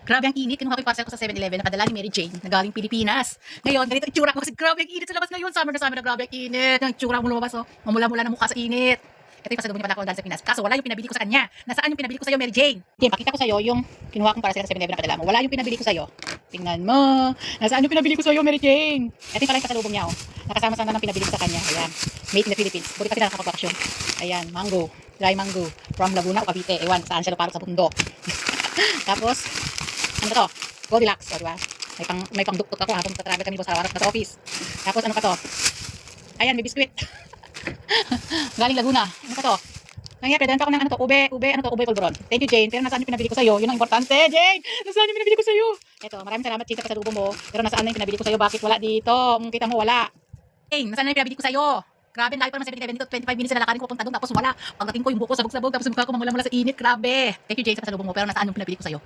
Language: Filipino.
Grabe ang init. Kinuha ko yung parcel ko sa 7-Eleven. Nakadala ni Mary Jane na galing Pilipinas. Ngayon, ganito itsura ko kasi grabe ang init sa labas ngayon. Summer na grabe ang init. Ang itsura mo lumabas, oh. Mamula-mula na mukha sa init. Ito yung pasalubong niya pala ako galing sa Pinas. Kaso wala yung pinabili ko sa kanya. Nasaan yung pinabili ko sa'yo, Mary Jane? Okay, pakita ko sa'yo yung kinuha kong parcel sa 7-Eleven na padala mo. Wala yung pinabili ko sa'yo. Tingnan mo. Nasaan yung pinabili ko sa'yo, Mary Jane? Ito yung pala yung pasalubong niya, oh. Nakasama sana ng pinabili ko sa kanya. Ayan. Made in the Philippines. Buti pa sila nakapag-vacation. Ayan, mango. Dry mango. From Laguna o Cavite. Ewan, saan siya luparok sa bundok. Tapos, ano ba to? Goldilocks, o diba? May pangduktot ako habang tatravel kami sa araw-araw sa office. Tapos ano pa to? Ayan, may biskwit. Galing Laguna. Ano pa to? Nangyari, pwede pa ako ng ano to? Ube polvoron. Thank you, Jane. Pero nasaan yung pinabili ko sa'yo? Yun ang importante, Jane! Nasaan yung pinabili ko sa'yo? Ito, maraming salamat, Jane, sa pasalubong mo. Pero nasaan na yung pinabili ko sa'yo? Bakit wala dito? Kita mo, wala. Jane, nasaan na yung pinabili ko sa'yo? Grabe, layo pa naman 7-Eleven dito. 25 minutes na lalakarin ko pupunta doon. Tapos wala. Pagdating ko, yung buko sabog-sabog. Tapos mukha ko mamula-mula sa init. Grabe. Thank you, Jane, sa pasalubong mo. Pero nasaan yung pinabili ko sa'yo?